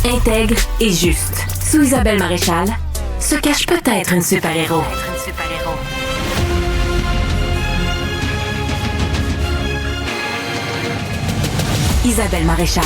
Intègre et juste. Sous Isabelle Maréchal se cache peut-être une super-héros. Isabelle Maréchal.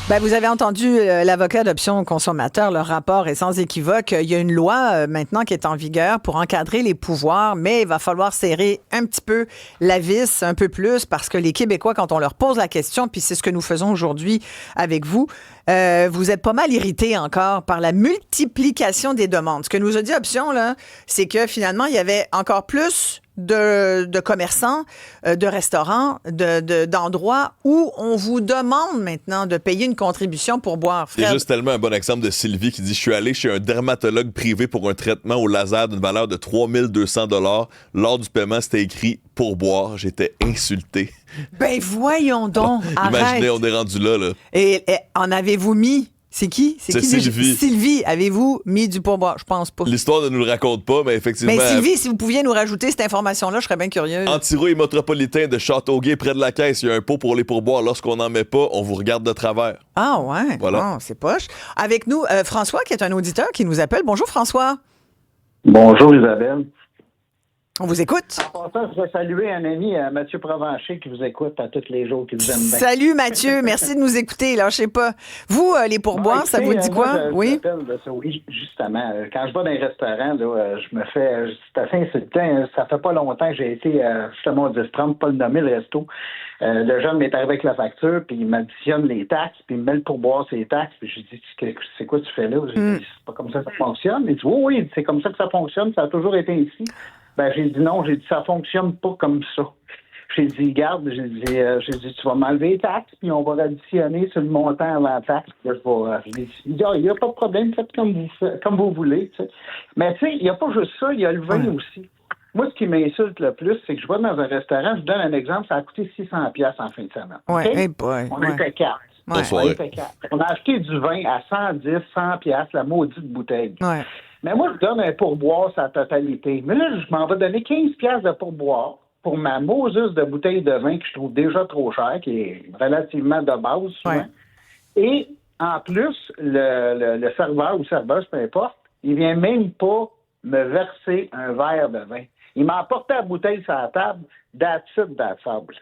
Ben, vous avez entendu l'avocat d'Options consommateurs, leur rapport est sans équivoque. Il y a une loi maintenant qui est en vigueur pour encadrer les pouvoirs, mais il va falloir serrer un petit peu la vis, un peu plus, parce que les Québécois, quand on leur pose la question, puis c'est ce que nous faisons aujourd'hui avec vous, vous êtes pas mal irrités encore par la multiplication des demandes. Ce que nous a dit Options, là, c'est que finalement, il y avait encore plus de commerçants, de restaurants, d'endroits où on vous demande maintenant de payer une contribution pour boire. Fred. C'est juste tellement un bon exemple de Sylvie qui dit « Je suis allé chez un dermatologue privé pour un traitement au laser d'une valeur de 3200 $. Lors du paiement, c'était écrit « pour boire ». J'étais insulté. Ben voyons donc, arrête. Imaginez, on est rendu là. Et en avez-vous mis... C'est qui? C'est Sylvie. Sylvie, avez-vous mis du pourboire? Je pense pas. L'histoire ne nous le raconte pas, mais effectivement... Mais Sylvie, si vous pouviez nous rajouter cette information-là, je serais bien curieuse. Antirouille métropolitain de Châteauguay, près de la caisse, il y a un pot pour les pourboires. Lorsqu'on n'en met pas, on vous regarde de travers. Ah ouais? Voilà. Oh, c'est poche. Avec nous, François, qui est un auditeur, qui nous appelle. Bonjour, François. Bonjour, Isabelle. On vous écoute. En passant, je vais saluer un ami, Mathieu Provencher, qui vous écoute à tous les jours, qui vous aime bien. Salut, Mathieu. Merci de nous écouter. Lâchez pas. Vous, les pourboires, ça vous dit quoi? Oui, justement. Quand je vais dans les restaurants, là, je me fais... C'est assez insultant. Ça fait pas longtemps que j'ai été justement au 10-30, pas le nommer, le resto. Le jeune m'est arrivé avec la facture, puis il m'additionne les taxes, puis il me met le pourboire ses taxes. Puis je dis, c'est quoi tu fais là? J'ai dit, c'est pas comme ça que ça fonctionne. Il dit, oui, c'est comme ça que ça fonctionne. Ça a toujours été ainsi. Ben, j'ai dit non, j'ai dit ça fonctionne pas comme ça. J'ai dit, garde, j'ai dit, tu vas m'enlever les taxes, puis on va additionner sur le montant avant la taxe. Là, il dit, il n'y a pas de problème, faites comme vous voulez. Tu sais. Mais tu sais, il n'y a pas juste ça, il y a le vin aussi. Moi, ce qui m'insulte le plus, c'est que je vais dans un restaurant, je vous donne un exemple, ça a coûté 600$ en fin de semaine. Ouais, Okay? hey boy, on était quatre. On a acheté du vin à 110, 100$, la maudite bouteille. Ouais. Mais moi, je donne un pourboire sur la totalité. Mais là, je m'en vais donner 15$ de pourboire pour ma Moses de bouteille de vin que je trouve déjà trop cher, qui est relativement de base souvent. Ouais. Et en plus, le serveur ou serveuse, peu importe, il vient même pas me verser un verre de vin. Il m'a apporté la bouteille sur la table, that's sable.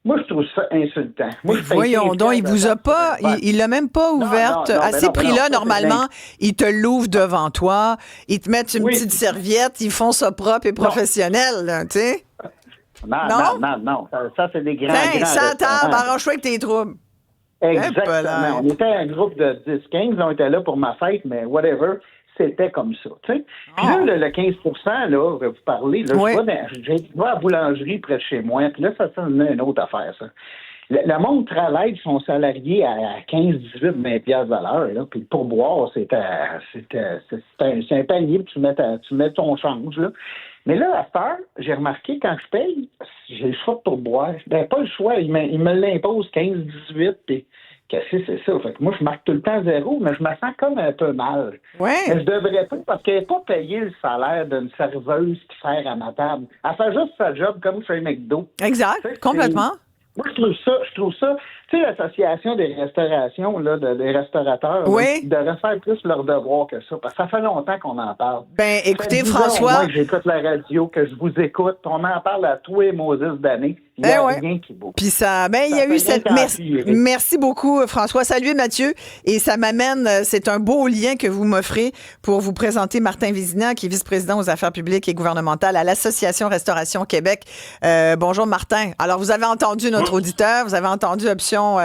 Moi, je trouve ça insultant. Moi, voyons donc, il vous a pas, il l'a même pas ouverte. À ces prix-là, normalement, ils te l'ouvrent devant toi, ils te mettent une petite serviette, ils font ça propre et professionnel, tu sais. Non. Ça, c'est des grands ça table, arrange-toi avec tes troubles. Exactement. On était un groupe de 10-15, on était là pour ma fête, mais whatever. C'était comme ça, tu sais. Puis là, le 15%, là, vous parlez, là, je vais à la boulangerie près de chez moi, puis là, ça c'est une autre affaire, ça. Le monde travaille son salarié à 15, 18, 20$ de l'heure, là, puis le pourboire, c'est un panier, puis tu mets ton change, là. Mais là, à cette heure, j'ai remarqué, quand je paye, j'ai le choix de pourboire. Ben, pas le choix, il me l'impose 15, 18, puis... Qu'est-ce que c'est ça? Fait que moi, je marque tout le temps 0, mais je me sens comme un peu mal. Ouais. Mais je devrais pas, parce qu'elle n'a pas payé le salaire d'une serveuse qui sert à ma table. Elle fait juste sa job comme chez McDo. Exact, complètement. Moi, je trouve ça, tu sais, l'association des restaurations, là, des restaurateurs, là, ils devraient faire plus leur devoir que ça, parce que ça fait longtemps qu'on en parle. Ben, écoutez, François... Moi, j'écoute la radio, que je vous écoute, on en parle à tous les Moses d'années. Il n'y a rien qui vaut. Puis ça, il y a eu cette... Merci beaucoup, François. Salut, Mathieu. Et ça m'amène, c'est un beau lien que vous m'offrez pour vous présenter Martin Vézina, qui est vice-président aux affaires publiques et gouvernementales à l'Association Restauration Québec. Bonjour, Martin. Alors, vous avez entendu notre auditeur, vous avez entendu Option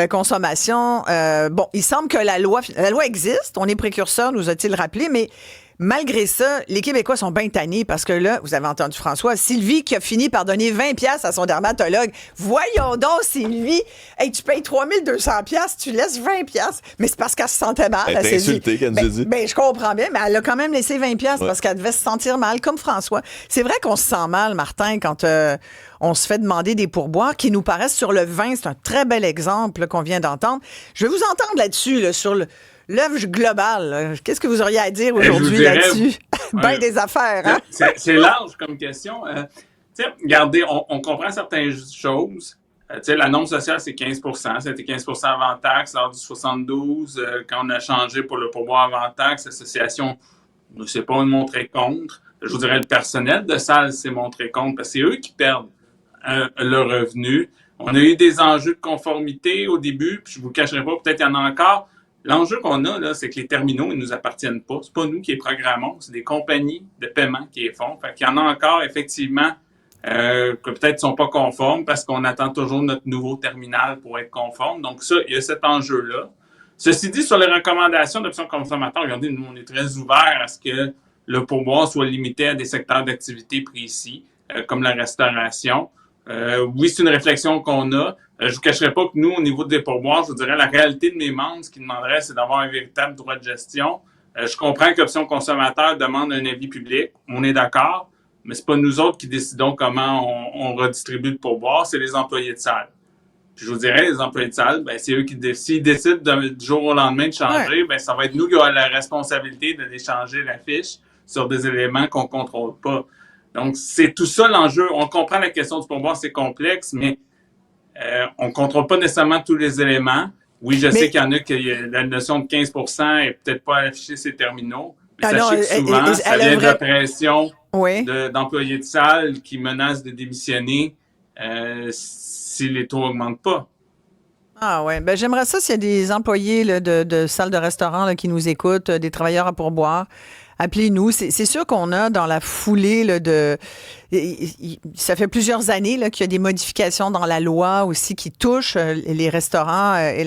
Consommation. Bon, il semble que la loi existe, on est précurseur, nous a-t-il rappelé, mais malgré ça, les Québécois sont bien tannés parce que là, vous avez entendu François, Sylvie qui a fini par donner 20$ à son dermatologue. Voyons donc, Sylvie, hey, tu payes 3200$, tu laisses 20$. Mais c'est parce qu'elle se sentait mal. Elle t'a insulté quand tu dit. Ben, je comprends bien, mais elle a quand même laissé 20$ parce qu'elle devait se sentir mal, comme François. C'est vrai qu'on se sent mal, Martin, quand on se fait demander des pourboires qui nous paraissent sur le vin. C'est un très bel exemple là, qu'on vient d'entendre. Je vais vous entendre là-dessus, là, sur l'œuvre globale. Qu'est-ce que vous auriez à dire aujourd'hui là-dessus? Ben des affaires, hein? C'est large comme question. Regardez, on comprend certaines choses. Tu sais, la norme sociale, c'est 15 %. C'était 15 % avant taxe lors du 72. Quand on a changé pour le pourboire avant taxe, l'association ne s'est pas montrée contre. Je vous dirais, le personnel de salle s'est montré contre parce que c'est eux qui perdent le revenu. On a eu des enjeux de conformité au début, puis je vous le cacherai pas, peut-être qu'il y en a encore. L'enjeu qu'on a, là, c'est que les terminaux, ils nous appartiennent pas. C'est pas nous qui les programmons, c'est des compagnies de paiement qui les font. Fait qu'il y en a encore, effectivement, que peut-être sont pas conformes parce qu'on attend toujours notre nouveau terminal pour être conforme. Donc ça, il y a cet enjeu-là. Ceci dit, sur les recommandations d'options consommateurs, regardez, nous, on est très ouverts à ce que le pourboire soit limité à des secteurs d'activité précis, comme la restauration. Oui, c'est une réflexion qu'on a. Je vous cacherai pas que nous, au niveau des pourboires, je vous dirais, la réalité de mes membres, ce qu'ils demanderaient, c'est d'avoir un véritable droit de gestion. Je comprends qu'Options consommateurs demande un avis public. On est d'accord. Mais c'est pas nous autres qui décidons comment on redistribue le pourboire, c'est les employés de salle. Puis je vous dirais, les employés de salle, ben, c'est eux qui s'ils décident du jour au lendemain de changer, ben, ça va être nous qui aurons la responsabilité de déchanger la fiche sur des éléments qu'on contrôle pas. Donc, c'est tout ça l'enjeu. On comprend la question du pourboire, c'est complexe, mais on contrôle pas nécessairement tous les éléments. Oui, je sais qu'il y en a que la notion de 15 % est peut-être pas affichée ces terminaux. Mais sachez que souvent, ça vient de la pression d'employés de salle qui menacent de démissionner si les taux n'augmentent pas. Ah ouais, ben j'aimerais ça s'il y a des employés là, de salles de restaurant là, qui nous écoutent, des travailleurs à pourboire. Appelez-nous. C'est sûr qu'on a dans la foulée là, ça fait plusieurs années là, qu'il y a des modifications dans la loi aussi qui touchent les restaurants et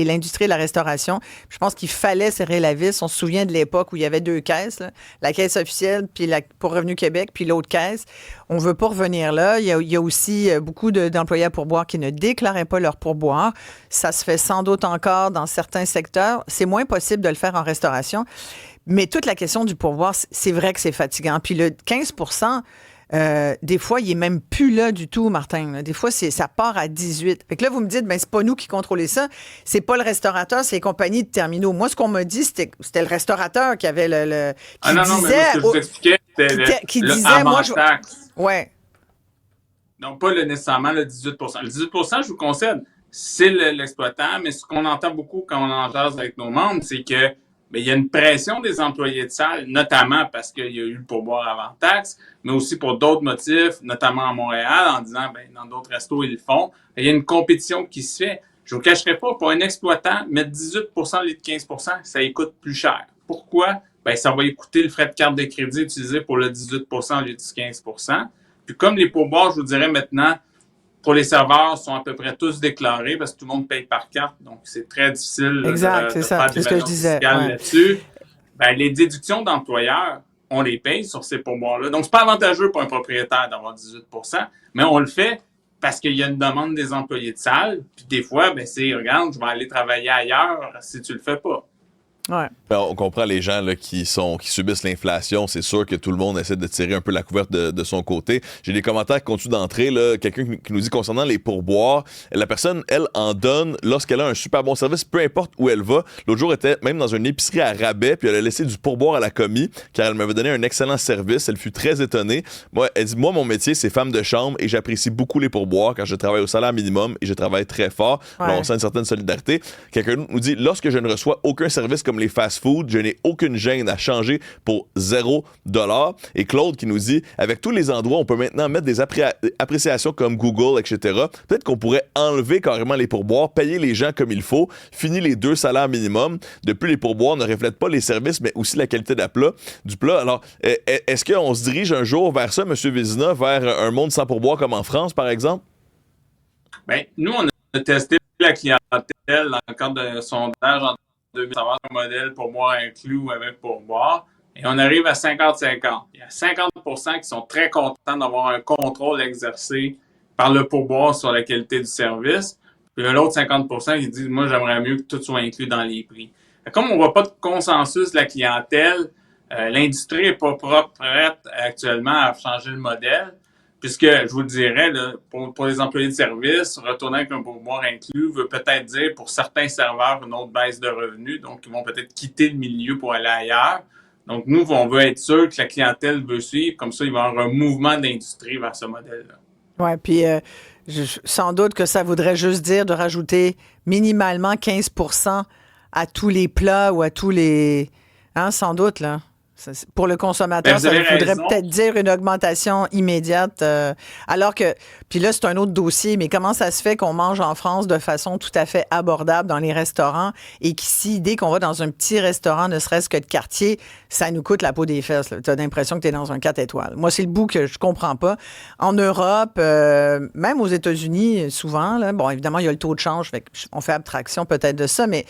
l'industrie de la restauration. Je pense qu'il fallait serrer la vis. On se souvient de l'époque où il y avait deux caisses, là, la caisse officielle puis pour Revenu Québec, puis l'autre caisse. On ne veut pas revenir là. Il y a aussi beaucoup d'employés à pourboire qui ne déclaraient pas leur pourboire. Ça se fait sans doute encore dans certains secteurs. C'est moins possible de le faire en restauration. Mais toute la question du pourboire, c'est vrai que c'est fatigant. Puis le 15 % des fois, il n'est même plus là du tout, Martin. Là. Des fois, ça part à 18 %. Fait que là, vous me dites, ben c'est pas nous qui contrôlons ça. C'est pas le restaurateur, c'est les compagnies de terminaux. Moi, ce qu'on m'a dit, c'était le restaurateur qui avait qui non, mais ce que je vous expliquais, c'était qui le disait, avant taxe. Ouais. Donc, pas nécessairement le 18 %. Le 18 %, je vous concède, c'est l'exploitant, mais ce qu'on entend beaucoup quand on en jase avec nos membres, c'est que il y a une pression des employés de salle, notamment parce qu'il y a eu le pourboire avant taxe, mais aussi pour d'autres motifs, notamment à Montréal, en disant, dans d'autres restos, ils le font. Il y a une compétition qui se fait. Je ne vous cacherai pas, pour un exploitant, mettre 18 % au lieu de 15 %, ça lui coûte plus cher. Pourquoi? Ça va lui coûter le frais de carte de crédit utilisé pour le 18 % au lieu du 15 %. Puis comme les pourboires, je vous dirais maintenant, pour les serveurs, sont à peu près tous déclarés parce que tout le monde paye par carte. Donc, c'est très difficile de faire des valeurs fiscales là-dessus. Les déductions d'employeurs, on les paye sur ces pourboires-là. Donc, c'est pas avantageux pour un propriétaire d'avoir 18 %, mais on le fait parce qu'il y a une demande des employés de salle. Puis des fois, c'est, regarde, je vais aller travailler ailleurs si tu le fais pas. Ouais. On comprend les gens là, qui subissent l'inflation. C'est sûr que tout le monde essaie de tirer un peu la couverte de son côté. J'ai des commentaires qui continuent d'entrer. Quelqu'un qui nous dit concernant les pourboires, la personne, elle, en donne lorsqu'elle a un super bon service, peu importe où elle va. L'autre jour, elle était même dans une épicerie à rabais, puis elle a laissé du pourboire à la commis, car elle m'avait donné un excellent service. Elle fut très étonnée. Elle dit, moi, mon métier, c'est femme de chambre, et j'apprécie beaucoup les pourboires, car je travaille au salaire minimum, et je travaille très fort. Ouais. Alors, on sent une certaine solidarité. Quelqu'un nous dit, lorsque je ne reçois aucun service comme les fast-food, je n'ai aucune gêne à changer pour 0 $. Et Claude qui nous dit, avec tous les endroits, on peut maintenant mettre des appréciations comme Google, etc. Peut-être qu'on pourrait enlever carrément les pourboires, payer les gens comme il faut, finir les 2 salaires minimum. Depuis, les pourboires ne reflètent pas les services, mais aussi la qualité du plat. Alors, est-ce qu'on se dirige un jour vers ça, M. Vézina, vers un monde sans pourboire comme en France, par exemple? Nous, on a testé la clientèle dans le cadre d'un sondage en 2000, savoir un modèle pourboire inclus ou avec pourboire. Et on arrive à 50-50. Il y a 50 % qui sont très contents d'avoir un contrôle exercé par le pourboire sur la qualité du service. Puis l'autre 50 % qui disent, moi, j'aimerais mieux que tout soit inclus dans les prix. Comme on ne voit pas de consensus de la clientèle, l'industrie n'est pas prête actuellement à changer le modèle. Puisque, je vous le dirais, là, pour les employés de service, retourner avec un pourboire inclus veut peut-être dire pour certains serveurs une autre baisse de revenus. Donc, ils vont peut-être quitter le milieu pour aller ailleurs. Donc, nous, on veut être sûr que la clientèle veut suivre. Comme ça, il va y avoir un mouvement d'industrie vers ce modèle-là. Oui, puis sans doute que ça voudrait juste dire de rajouter minimalement 15 % à tous les plats ou à tous les... Hein, sans doute, là. Pour le consommateur, ça voudrait peut-être dire une augmentation immédiate. Alors que, puis là, c'est un autre dossier, mais comment ça se fait qu'on mange en France de façon tout à fait abordable dans les restaurants et qu'ici, dès qu'on va dans un petit restaurant, ne serait-ce que de quartier, ça nous coûte la peau des fesses. Tu as l'impression que tu es dans un 4 étoiles. Moi, c'est le bout que je comprends pas. En Europe, même aux États-Unis, souvent, là, bon, évidemment, il y a le taux de change, on fait abstraction peut-être de ça, mais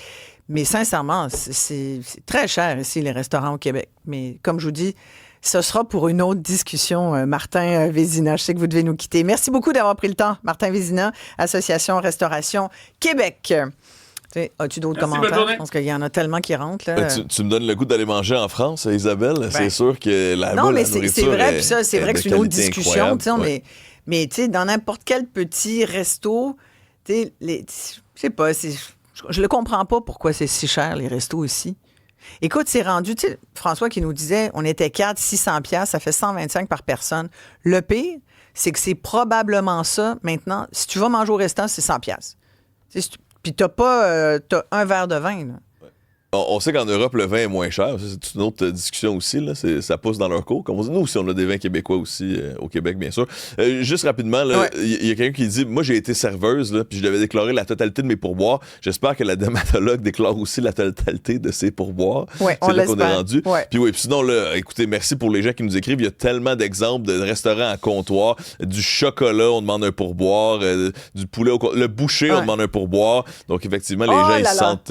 sincèrement, c'est très cher ici, les restaurants au Québec. Mais comme je vous dis, ce sera pour une autre discussion, Martin Vézina. Je sais que vous devez nous quitter. Merci beaucoup d'avoir pris le temps, Martin Vézina, Association Restauration Québec. As-tu d'autres commentaires? Je pense qu'il y en a tellement qui rentrent. Là. Tu me donnes le goût d'aller manger en France, Isabelle. Ben. C'est sûr que la nourriture c'est vrai, puis ça, c'est vrai que c'est une autre discussion. Mais dans n'importe quel petit resto, je sais pas, je le comprends pas pourquoi c'est si cher, les restos ici. Écoute, c'est rendu, François qui nous disait, on était 4, 600 $, ça fait 125 par personne. Le pire, c'est que c'est probablement ça, maintenant, si tu vas manger au restaurant, c'est 100 $. Puis t'as un verre de vin, là. On sait qu'en Europe, le vin est moins cher. Ça, c'est une autre discussion aussi. Là. Ça pousse dans leur cours. Comme on dit, nous aussi, on a des vins québécois aussi au Québec, bien sûr. Juste rapidement, il y a quelqu'un qui dit, moi, j'ai été serveuse, là, puis je devais déclarer la totalité de mes pourboires. J'espère que la dermatologue déclare aussi la totalité de ses pourboires. Ouais, c'est là qu'on est rendu. Ouais. Puis sinon, là, écoutez, merci pour les gens qui nous écrivent. Il y a tellement d'exemples de restaurants à comptoir, du chocolat, on demande un pourboire, du poulet le boucher, on demande un pourboire. Donc, effectivement, les gens, ils se sentent...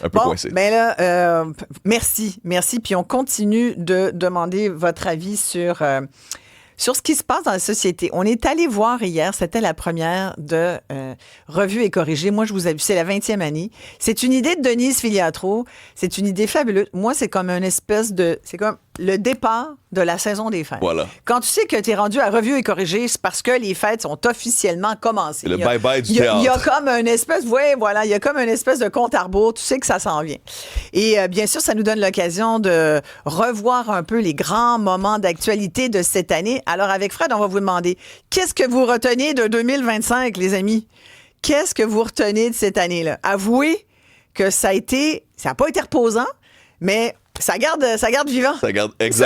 un peu coincé. Ben là, merci. Puis on continue de demander votre avis sur ce qui se passe dans la société. On est allé voir hier, c'était la première de Revue et corrigée. Moi, je vous ai vu, c'est la 20e année. C'est une idée de Denise Filiatro. C'est une idée fabuleuse. Moi, c'est comme c'est comme le départ de la saison des fêtes. Voilà. Quand tu sais que tu es rendu à Revue et corrigée, c'est parce que les fêtes sont officiellement commencées. Le bye-bye du théâtre. Il y a comme une espèce, il y a comme une espèce de compte à rebours. Tu sais que ça s'en vient. Et bien sûr, ça nous donne l'occasion de revoir un peu les grands moments d'actualité de cette année. Alors, avec Fred, on va vous demander, qu'est-ce que vous retenez de 2025, les amis? Qu'est-ce que vous retenez de cette année-là? Avouez que ça n'a pas été reposant, mais ça garde vivant. Ça garde vivant.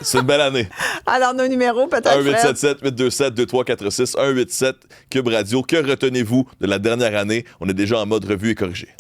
C'est une belle année. Alors, nos numéros, peut-être, 1-877-827-2346, 1-87 Cube Radio. Que retenez-vous de la dernière année? On est déjà en mode revue et corrigée.